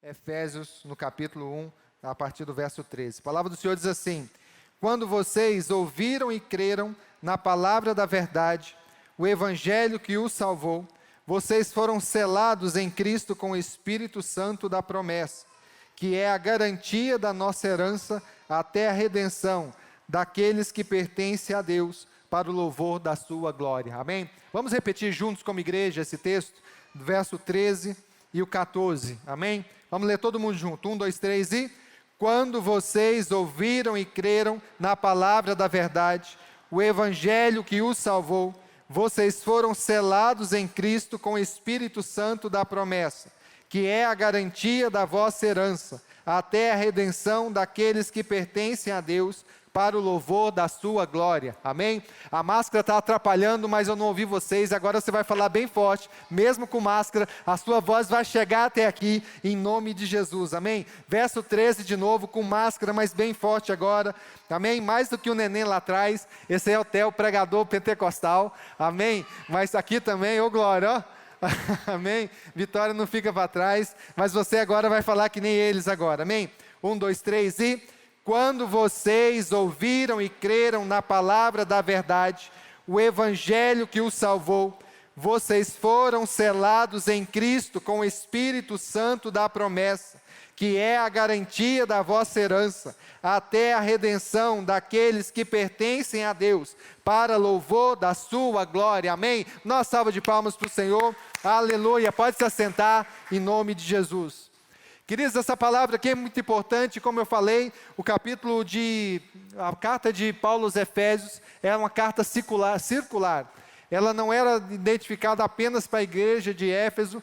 Efésios, no capítulo 1, a partir do verso 13. A palavra do Senhor diz assim: quando vocês ouviram e creram na palavra da verdade, o evangelho que os salvou, vocês foram selados em Cristo com o Espírito Santo da promessa, que é a garantia da nossa herança até a redenção daqueles que pertencem a Deus, para o louvor da sua glória. Amém? Vamos repetir juntos como igreja esse texto, do verso 13 e o 14. Amém? Vamos ler todo mundo junto. 1, 2, 3 e... quando vocês ouviram e creram na palavra da verdade, o evangelho que os salvou, vocês foram selados em Cristo com o Espírito Santo da promessa, que é a garantia da vossa herança, até a redenção daqueles que pertencem a Deus, para o louvor da sua glória. Amém? A máscara está atrapalhando, mas eu não ouvi vocês. Agora você vai falar bem forte, mesmo com máscara, a sua voz vai chegar até aqui, em nome de Jesus. Amém? Verso 13 de novo, com máscara, mas bem forte agora. Amém? Mais do que o neném lá atrás, esse é o Theo, pregador pentecostal. Amém? Mas aqui também, ô glória, ó. Amém? Vitória não fica para trás, mas você agora vai falar que nem eles agora. Amém? 1, 2, 3 e... quando vocês ouviram e creram na palavra da verdade, o evangelho que os salvou, vocês foram selados em Cristo com o Espírito Santo da promessa, que é a garantia da vossa herança, até a redenção daqueles que pertencem a Deus, para louvor da sua glória. Amém? Nossa salva de palmas para o Senhor. Aleluia. Pode se assentar em nome de Jesus. Queridos, essa palavra aqui é muito importante. Como eu falei, a carta de Paulo aos Efésios é uma carta circular. Ela não era identificada apenas para a igreja de Éfeso,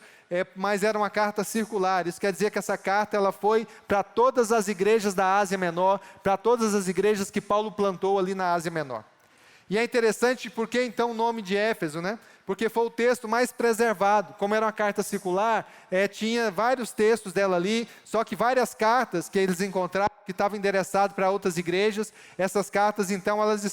mas era uma carta circular. Isso quer dizer que essa carta ela foi para todas as igrejas da Ásia Menor, para todas as igrejas que Paulo plantou ali na Ásia Menor. E é interessante porque então o nome de Éfeso, né? Porque foi o texto mais preservado. Como era uma carta circular, tinha vários textos dela ali, só que várias cartas que eles encontraram, que estavam endereçadas para outras igrejas, essas cartas então elas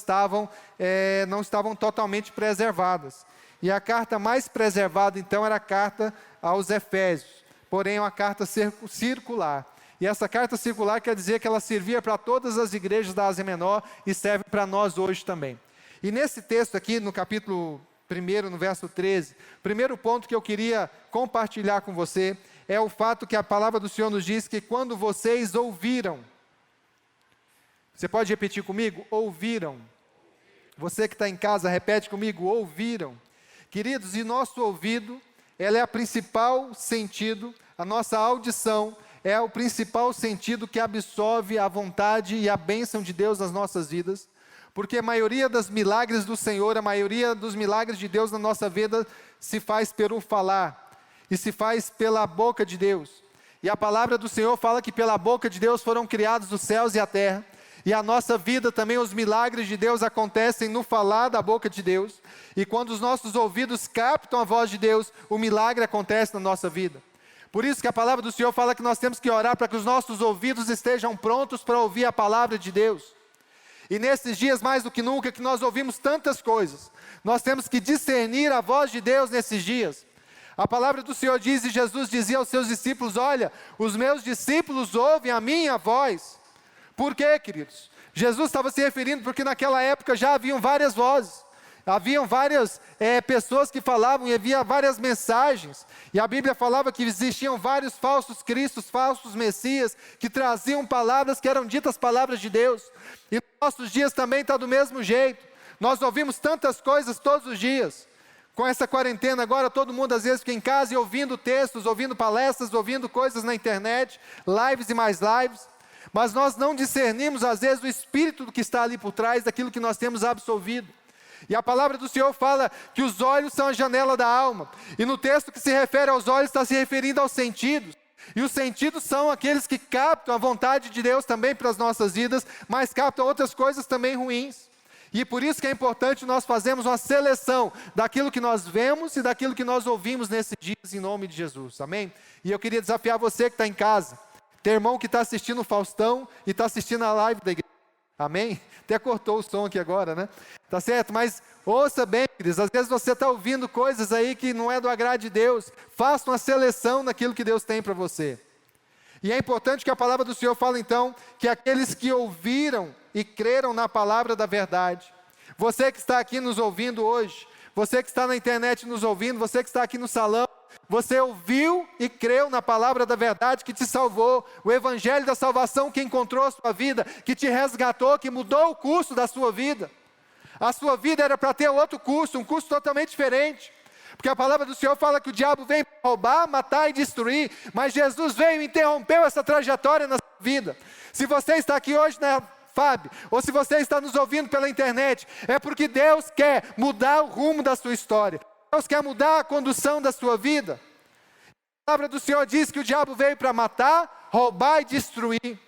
não estavam totalmente preservadas. E a carta mais preservada então era a carta aos Efésios, porém é uma carta circular. E essa carta circular quer dizer que ela servia para todas as igrejas da Ásia Menor e serve para nós hoje também. E nesse texto aqui, no capítulo 1, no verso 13, o primeiro ponto que eu queria compartilhar com você é o fato que a palavra do Senhor nos diz que quando vocês ouviram, você pode repetir comigo? Ouviram. Você que está em casa, repete comigo, ouviram. Queridos, e nosso ouvido, ela é a principal sentido, a nossa audição é o principal sentido que absorve a vontade e a bênção de Deus nas nossas vidas. Porque a maioria dos milagres do Senhor, a maioria dos milagres de Deus na nossa vida se faz pelo falar e se faz pela boca de Deus. E a palavra do Senhor fala que pela boca de Deus foram criados os céus e a terra. E a nossa vida também, os milagres de Deus acontecem no falar da boca de Deus. E quando os nossos ouvidos captam a voz de Deus, o milagre acontece na nossa vida. Por isso que a palavra do Senhor fala que nós temos que orar para que os nossos ouvidos estejam prontos para ouvir a palavra de Deus. E nesses dias, mais do que nunca, que nós ouvimos tantas coisas, nós temos que discernir a voz de Deus nesses dias. A palavra do Senhor diz, e Jesus dizia aos seus discípulos, olha, os meus discípulos ouvem a minha voz. Por quê, queridos? Jesus estava se referindo porque naquela época já haviam várias vozes. Haviam várias pessoas que falavam e havia várias mensagens. E a Bíblia falava que existiam vários falsos cristos, falsos messias, que traziam palavras que eram ditas palavras de Deus. E nos nossos dias também está do mesmo jeito. Nós ouvimos tantas coisas todos os dias. Com essa quarentena agora, todo mundo às vezes fica em casa e ouvindo textos, ouvindo palestras, ouvindo coisas na internet, lives e mais lives. Mas nós não discernimos às vezes o espírito do que está ali por trás daquilo que nós temos absorvido. E a palavra do Senhor fala que os olhos são a janela da alma. E no texto que se refere aos olhos, está se referindo aos sentidos. E os sentidos são aqueles que captam a vontade de Deus também para as nossas vidas, mas captam outras coisas também ruins. E por isso que é importante nós fazermos uma seleção daquilo que nós vemos e daquilo que nós ouvimos nesses dias, em nome de Jesus. Amém? E eu queria desafiar você que está em casa. Tem irmão que está assistindo o Faustão e está assistindo a live da igreja. Amém? Até cortou o som aqui agora, né? Tá certo? Mas ouça bem, queridos, às vezes você está ouvindo coisas aí que não é do agrado de Deus. Faça uma seleção naquilo que Deus tem para você. E é importante que a palavra do Senhor fala então, que aqueles que ouviram e creram na palavra da verdade, você que está aqui nos ouvindo hoje, você que está na internet nos ouvindo, você que está aqui no salão, você ouviu e creu na palavra da verdade que te salvou, o evangelho da salvação que encontrou a sua vida, que te resgatou, que mudou o curso da sua vida. A sua vida era para ter outro curso, um curso totalmente diferente. Porque a palavra do Senhor fala que o diabo vem para roubar, matar e destruir, mas Jesus veio e interrompeu essa trajetória na sua vida. Se você está aqui hoje na FAB, ou se você está nos ouvindo pela internet, é porque Deus quer mudar o rumo da sua história. Deus quer mudar a condução da sua vida. A palavra do Senhor diz que o diabo veio para matar, roubar e destruir.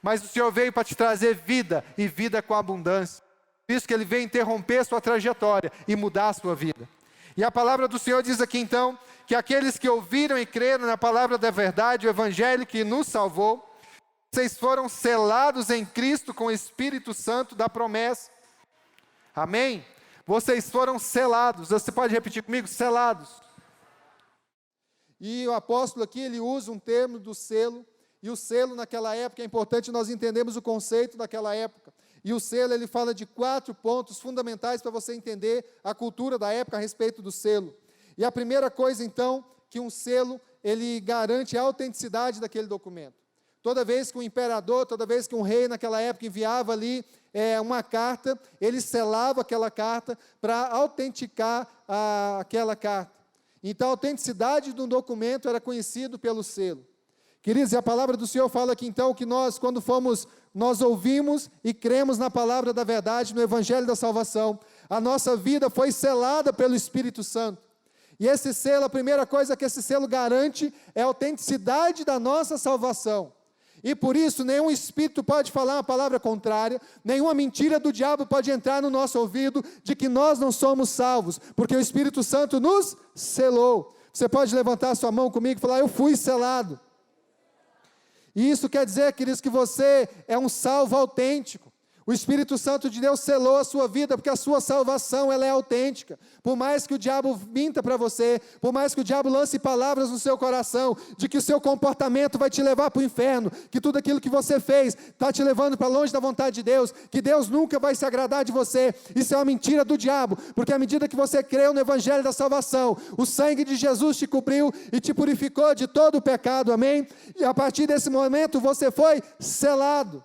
Mas o Senhor veio para te trazer vida, e vida com abundância. Por isso que Ele veio interromper a sua trajetória e mudar a sua vida. E a palavra do Senhor diz aqui então, que aqueles que ouviram e creram na palavra da verdade, o evangelho que nos salvou, vocês foram selados em Cristo com o Espírito Santo da promessa. Amém? Vocês foram selados. Você pode repetir comigo? Selados. E o apóstolo aqui, ele usa um termo do selo, e o selo naquela época, é importante nós entendermos o conceito daquela época. E o selo, ele fala de 4 pontos fundamentais para você entender a cultura da época a respeito do selo. E a primeira coisa, então, que um selo, ele garante a autenticidade daquele documento. Toda vez que um imperador, toda vez que um rei naquela época enviava ali uma carta, ele selava aquela carta para autenticar aquela carta. Então, a autenticidade de um documento era conhecido pelo selo. Queridos, e a palavra do Senhor fala aqui então que nós, quando nós ouvimos e cremos na palavra da verdade, no evangelho da salvação, a nossa vida foi selada pelo Espírito Santo. E esse selo, a primeira coisa que esse selo garante é a autenticidade da nossa salvação. E por isso, nenhum espírito pode falar uma palavra contrária, nenhuma mentira do diabo pode entrar no nosso ouvido de que nós não somos salvos, porque o Espírito Santo nos selou. Você pode levantar a sua mão comigo e falar: eu fui selado. E isso quer dizer, queridos, que você é um salvo autêntico. O Espírito Santo de Deus selou a sua vida, porque a sua salvação, ela é autêntica. Por mais que o diabo minta para você, por mais que o diabo lance palavras no seu coração, de que o seu comportamento vai te levar para o inferno, que tudo aquilo que você fez está te levando para longe da vontade de Deus, que Deus nunca vai se agradar de você, isso é uma mentira do diabo, porque à medida que você creu no Evangelho da salvação, o sangue de Jesus te cobriu e te purificou de todo o pecado, amém? E a partir desse momento você foi selado.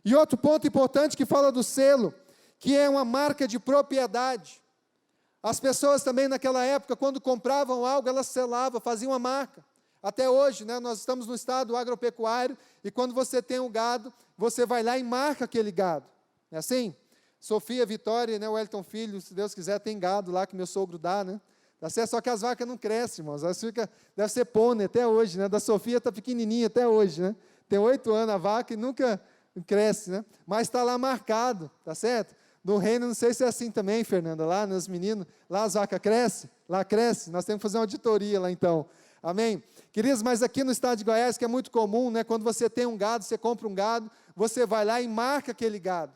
E outro ponto importante que fala do selo, que é uma marca de propriedade. As pessoas também naquela época, quando compravam algo, elas selavam, faziam uma marca. Até hoje, nós estamos no estado agropecuário, e quando você tem um gado, você vai lá e marca aquele gado. É assim? Sofia, Vitória, o Wellington Filho, se Deus quiser, tem gado lá que meu sogro dá, Tá certo? Só que as vacas não crescem, irmãos. Deve ser pônei até hoje, Da Sofia está pequenininha até hoje, Tem 8 anos a vaca e nunca cresce, Mas está lá marcado, tá certo? No reino, não sei se é assim também, Fernanda, lá nos meninos, lá as vacas crescem, lá cresce, nós temos que fazer uma auditoria lá então, amém? Queridos, mas aqui no estado de Goiás, que é muito comum, quando você tem um gado, você compra um gado, você vai lá e marca aquele gado,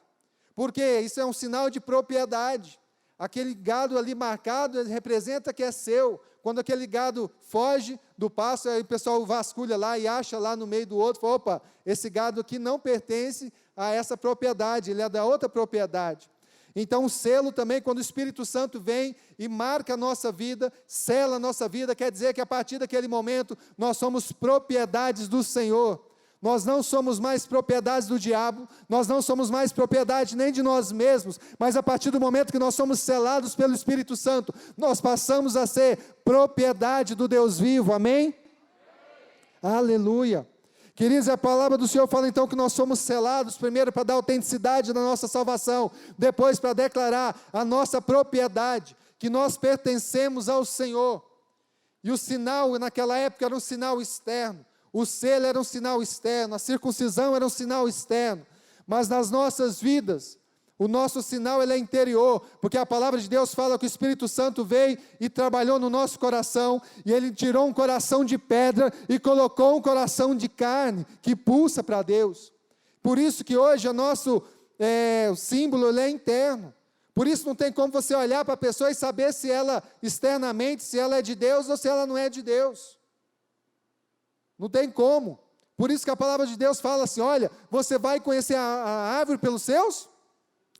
porque isso é um sinal de propriedade. Aquele gado ali marcado, ele representa que é seu. Quando aquele gado foge do pasto, aí o pessoal vasculha lá e acha lá no meio do outro, fala: opa, esse gado aqui não pertence a essa propriedade, ele é da outra propriedade. Então o selo também, quando o Espírito Santo vem e marca a nossa vida, sela a nossa vida, quer dizer que a partir daquele momento, nós somos propriedades do Senhor. Nós não somos mais propriedades do diabo, nós não somos mais propriedade nem de nós mesmos, mas a partir do momento que nós somos selados pelo Espírito Santo, nós passamos a ser propriedade do Deus vivo, amém? Aleluia. Queridos, a palavra do Senhor fala então que nós somos selados, primeiro para dar autenticidade da nossa salvação, depois para declarar a nossa propriedade, que nós pertencemos ao Senhor. E o sinal naquela época era um sinal externo. O selo era um sinal externo, a circuncisão era um sinal externo, mas nas nossas vidas, o nosso sinal ele é interior, porque a palavra de Deus fala que o Espírito Santo veio e trabalhou no nosso coração, e Ele tirou um coração de pedra e colocou um coração de carne, que pulsa para Deus. Por isso que hoje o nosso o símbolo ele é interno, por isso não tem como você olhar para a pessoa e saber se ela externamente, se ela é de Deus ou se ela não é de Deus. Não tem como. Por isso que a palavra de Deus fala assim, olha, você vai conhecer a árvore pelos seus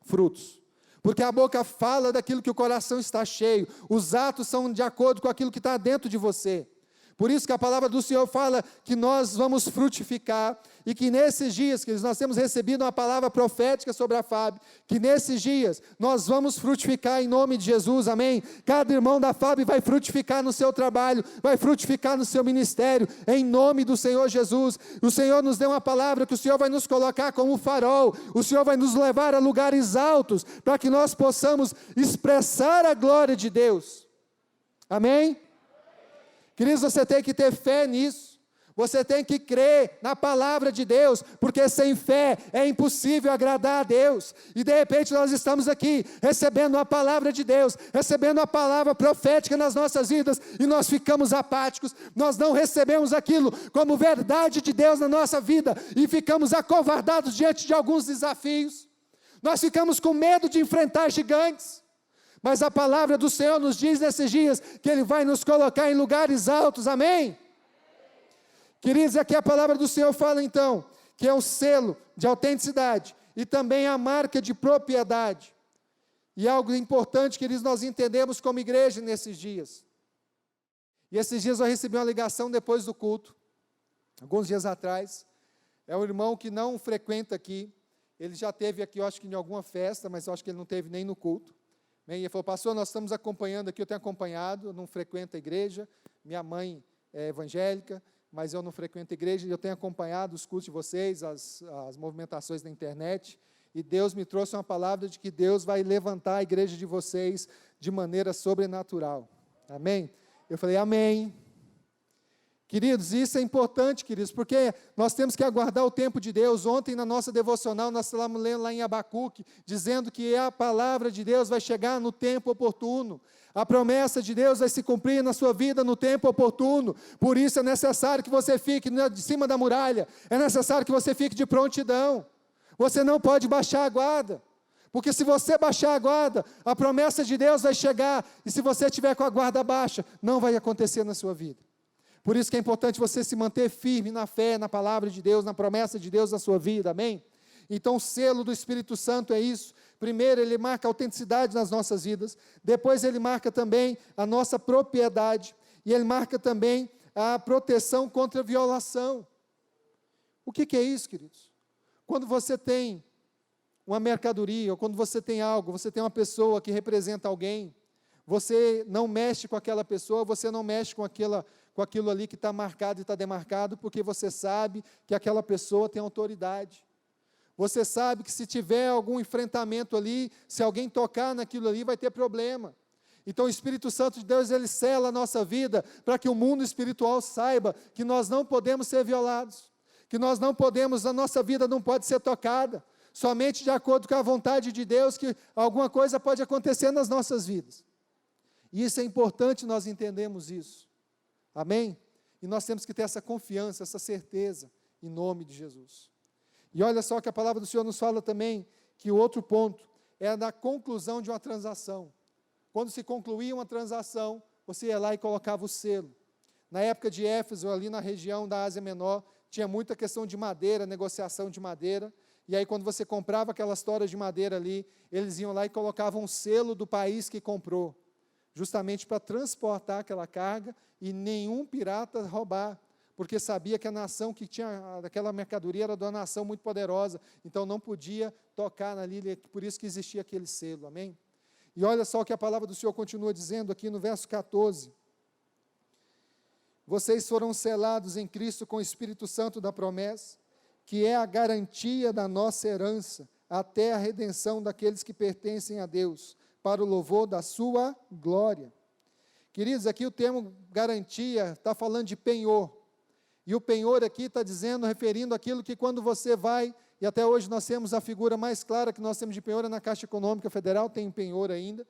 frutos. Porque a boca fala daquilo que o coração está cheio. Os atos são de acordo com aquilo que está dentro de você. Por isso que a palavra do Senhor fala que nós vamos frutificar, e que nesses dias, que nós temos recebido uma palavra profética sobre a FAB, que nesses dias nós vamos frutificar em nome de Jesus, amém? Cada irmão da FAB vai frutificar no seu trabalho, vai frutificar no seu ministério, em nome do Senhor Jesus. O Senhor nos deu uma palavra que o Senhor vai nos colocar como farol, o Senhor vai nos levar a lugares altos, para que nós possamos expressar a glória de Deus, amém? Queridos, você tem que ter fé nisso, você tem que crer na palavra de Deus, porque sem fé é impossível agradar a Deus, e de repente nós estamos aqui, recebendo a palavra de Deus, recebendo a palavra profética nas nossas vidas, e nós ficamos apáticos, nós não recebemos aquilo como verdade de Deus na nossa vida, e ficamos acovardados diante de alguns desafios, nós ficamos com medo de enfrentar gigantes, mas a palavra do Senhor nos diz nesses dias, que Ele vai nos colocar em lugares altos, amém? Queridos, aqui a palavra do Senhor fala então, que é um selo de autenticidade, e também a marca de propriedade, e algo importante, queridos, nós entendemos como igreja nesses dias, e esses dias eu recebi uma ligação depois do culto, alguns dias atrás, é um irmão que não frequenta aqui, ele já esteve aqui, eu acho que em alguma festa, mas eu acho que ele não esteve nem no culto, e ele falou, pastor, nós estamos acompanhando aqui, eu tenho acompanhado, eu não frequento a igreja, minha mãe é evangélica, mas eu não frequento a igreja, e eu tenho acompanhado os cultos de vocês, as movimentações na internet, e Deus me trouxe uma palavra de que Deus vai levantar a igreja de vocês de maneira sobrenatural, amém? Eu falei, amém. Queridos, isso é importante, queridos, porque nós temos que aguardar o tempo de Deus. Ontem, na nossa devocional, nós estávamos lendo lá em Abacuque, dizendo que a palavra de Deus vai chegar no tempo oportuno. A promessa de Deus vai se cumprir na sua vida no tempo oportuno. Por isso é necessário que você fique de cima da muralha, é necessário que você fique de prontidão. Você não pode baixar a guarda, porque se você baixar a guarda, a promessa de Deus vai chegar, e se você estiver com a guarda baixa, não vai acontecer na sua vida. Por isso que é importante você se manter firme na fé, na palavra de Deus, na promessa de Deus na sua vida, amém? Então o selo do Espírito Santo é isso. Primeiro ele marca a autenticidade nas nossas vidas, depois ele marca também a nossa propriedade, e ele marca também a proteção contra a violação. O que é isso, queridos? Quando você tem uma mercadoria, ou quando você tem algo, você tem uma pessoa que representa alguém, você não mexe com aquela pessoa, você não mexe com aquilo ali que está marcado e está demarcado, porque você sabe que aquela pessoa tem autoridade. Você sabe que se tiver algum enfrentamento ali, se alguém tocar naquilo ali, vai ter problema. Então o Espírito Santo de Deus, ele sela a nossa vida, para que o mundo espiritual saiba que nós não podemos ser violados, que nós não podemos, a nossa vida não pode ser tocada, somente de acordo com a vontade de Deus, que alguma coisa pode acontecer nas nossas vidas. E isso é importante nós entendermos isso. Amém? E nós temos que ter essa confiança, essa certeza, em nome de Jesus. E olha só que a palavra do Senhor nos fala também, que o outro ponto é a da conclusão de uma transação. Quando se concluía uma transação, você ia lá e colocava o selo. Na época de Éfeso, ali na região da Ásia Menor, tinha muita questão de madeira, negociação de madeira, e aí quando você comprava aquelas toras de madeira ali, eles iam lá e colocavam o selo do país que comprou, justamente para transportar aquela carga e nenhum pirata roubar, porque sabia que a nação que tinha aquela mercadoria era de uma nação muito poderosa, então não podia tocar ali, por isso que existia aquele selo, amém? E olha só o que a palavra do Senhor continua dizendo aqui no verso 14, vocês foram selados em Cristo com o Espírito Santo da promessa, que é a garantia da nossa herança, até a redenção daqueles que pertencem a Deus, para o louvor da sua glória. Queridos, aqui o termo garantia está falando de penhor, e o penhor aqui está dizendo, referindo aquilo que quando você vai, e até hoje nós temos a figura mais clara que nós temos de penhor, é na Caixa Econômica Federal, tem penhor ainda,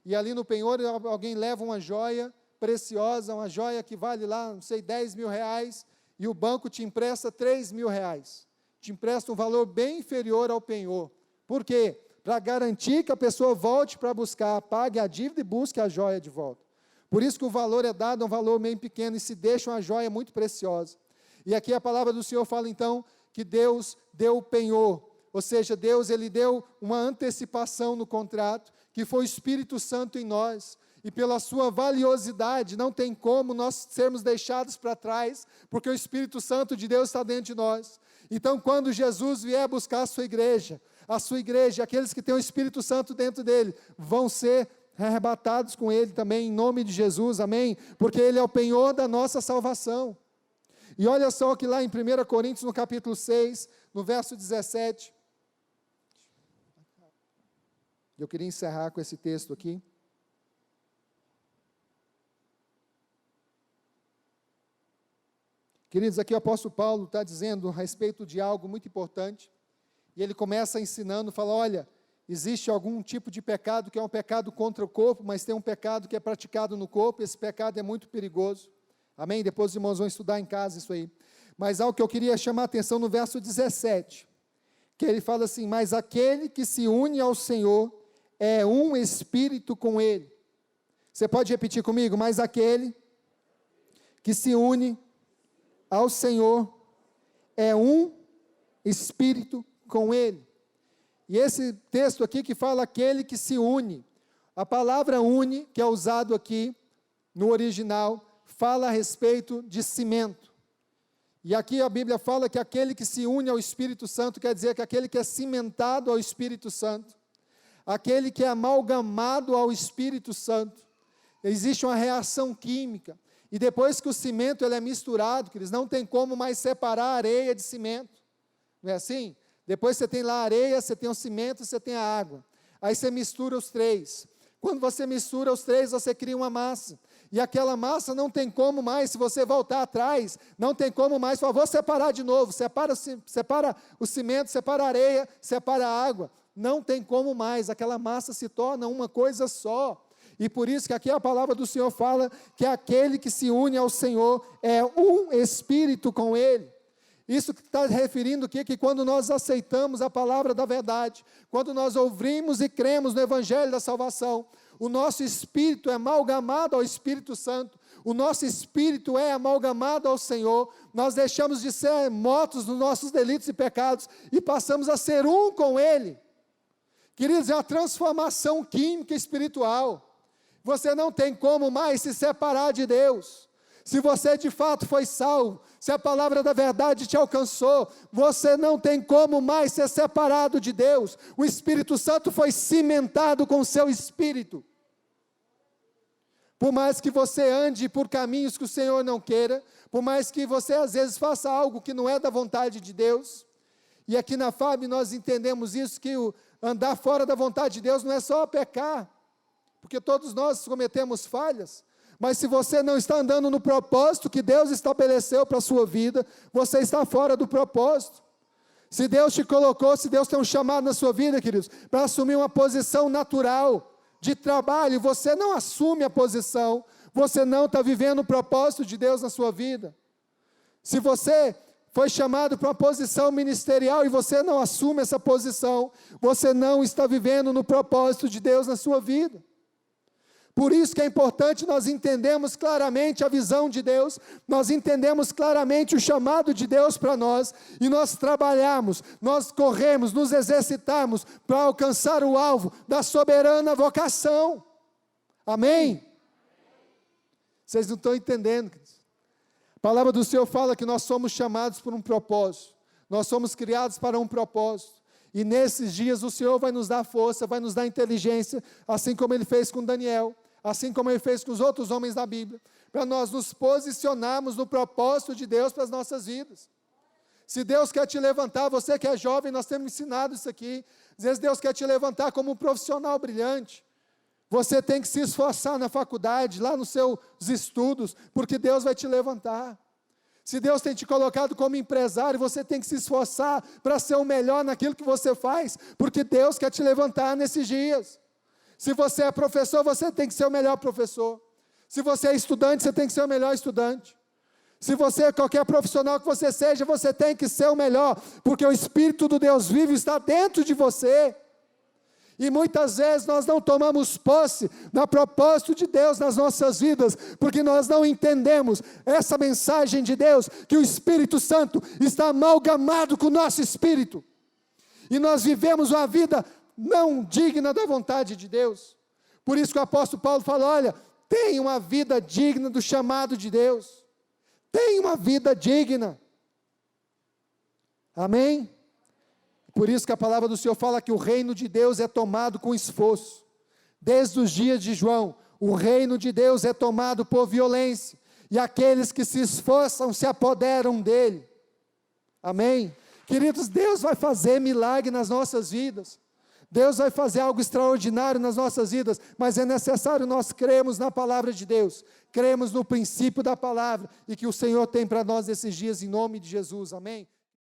e ali no penhor alguém leva uma joia preciosa, uma joia que vale lá, não sei, 10 mil reais, e o banco te empresta 3 mil reais, te empresta um valor bem inferior ao penhor. Por quê? Para garantir que a pessoa volte para buscar, pague a dívida e busque a joia de volta. Por isso que o valor é dado, é um valor meio pequeno, e se deixa uma joia muito preciosa. E aqui a palavra do Senhor fala então que Deus deu o penhor, ou seja, Deus ele deu uma antecipação no contrato, que foi o Espírito Santo em nós, e pela sua valiosidade, não tem como nós sermos deixados para trás, porque o Espírito Santo de Deus está dentro de nós. Então, quando Jesus vier buscar a sua igreja, aqueles que têm o Espírito Santo dentro dele, vão ser arrebatados com ele também, em nome de Jesus, amém? Porque ele é o penhor da nossa salvação. E olha só que lá em 1 Coríntios, no capítulo 6, no verso 17, eu queria encerrar com esse texto aqui. Queridos, aqui o apóstolo Paulo está dizendo a respeito de algo muito importante, e ele começa ensinando, fala, olha, existe algum tipo de pecado que é um pecado contra o corpo, mas tem um pecado que é praticado no corpo, esse pecado é muito perigoso, amém? Depois os irmãos vão estudar em casa isso aí, mas algo que eu queria chamar a atenção no verso 17, que ele fala assim, mas aquele que se une ao Senhor, é um espírito com ele. Você pode repetir comigo? Mas aquele que se une ao Senhor é um espírito com ele. E esse texto aqui que fala aquele que se une, a palavra une, que é usado aqui no original, fala a respeito de cimento. E aqui a Bíblia fala que aquele que se une ao Espírito Santo, quer dizer que aquele que é cimentado ao Espírito Santo, aquele que é amalgamado ao Espírito Santo, existe uma reação química, e depois que o cimento ele é misturado, que eles não tem como mais separar a areia de cimento, não é assim? Depois você tem lá a areia, você tem o cimento, você tem a água, aí você mistura os três, quando você mistura os três, você cria uma massa, e aquela massa não tem como mais, se você voltar atrás, não tem como mais, falar, vou separar de novo, separa o cimento, separa a areia, separa a água, não tem como mais, aquela massa se torna uma coisa só, e por isso que aqui a palavra do Senhor fala que aquele que se une ao Senhor é um espírito com ele. Isso que está referindo aqui, que quando nós aceitamos a palavra da verdade, quando nós ouvimos e cremos no Evangelho da salvação, o nosso espírito é amalgamado ao Espírito Santo, o nosso espírito é amalgamado ao Senhor, nós deixamos de ser mortos nos nossos delitos e pecados, e passamos a ser um com ele. Queridos, é uma transformação química espiritual. Você não tem como mais se separar de Deus. Se você de fato foi salvo, se a palavra da verdade te alcançou, você não tem como mais ser separado de Deus. O Espírito Santo foi cimentado com o seu espírito. Por mais que você ande por caminhos que o Senhor não queira, por mais que você às vezes faça algo que não é da vontade de Deus, e aqui na FAB nós entendemos isso, que o andar fora da vontade de Deus não é só pecar, porque todos nós cometemos falhas, mas se você não está andando no propósito que Deus estabeleceu para a sua vida, você está fora do propósito. Se Deus te colocou, se Deus tem um chamado na sua vida, queridos, para assumir uma posição natural de trabalho, você não assume a posição, você não está vivendo o propósito de Deus na sua vida. Se você foi chamado para uma posição ministerial e você não assume essa posição, você não está vivendo no propósito de Deus na sua vida. Por isso que é importante nós entendermos claramente a visão de Deus, nós entendemos claramente o chamado de Deus para nós, e nós trabalharmos, nós corremos, nos exercitarmos para alcançar o alvo da soberana vocação. Amém? Vocês não estão entendendo, queridos. A palavra do Senhor fala que nós somos chamados por um propósito, nós somos criados para um propósito, e nesses dias o Senhor vai nos dar força, vai nos dar inteligência, assim como Ele fez com Daniel, assim como Ele fez com os outros homens da Bíblia, para nós nos posicionarmos no propósito de Deus para as nossas vidas. Se Deus quer te levantar, você que é jovem, nós temos ensinado isso aqui, às vezes Deus quer te levantar como um profissional brilhante, você tem que se esforçar na faculdade, lá nos seus estudos, porque Deus vai te levantar. Se Deus tem te colocado como empresário, você tem que se esforçar para ser o melhor naquilo que você faz, porque Deus quer te levantar nesses dias. Se você é professor, você tem que ser o melhor professor. Se você é estudante, você tem que ser o melhor estudante. Se você é qualquer profissional que você seja, você tem que ser o melhor, porque o Espírito do Deus vivo está dentro de você. E muitas vezes nós não tomamos posse do propósito de Deus nas nossas vidas, porque nós não entendemos essa mensagem de Deus, que o Espírito Santo está amalgamado com o nosso espírito. E nós vivemos uma vida não digna da vontade de Deus. Por isso que o apóstolo Paulo fala, olha, tenha uma vida digna do chamado de Deus. Tenha uma vida digna. Amém? Por isso que a palavra do Senhor fala que o reino de Deus é tomado com esforço. Desde os dias de João, o reino de Deus é tomado por violência, e aqueles que se esforçam se apoderam dele. Amém? Queridos, Deus vai fazer milagre nas nossas vidas. Deus vai fazer algo extraordinário nas nossas vidas, mas é necessário nós crermos na palavra de Deus, cremos no princípio da palavra, e que o Senhor tem para nós esses dias, em nome de Jesus. Amém?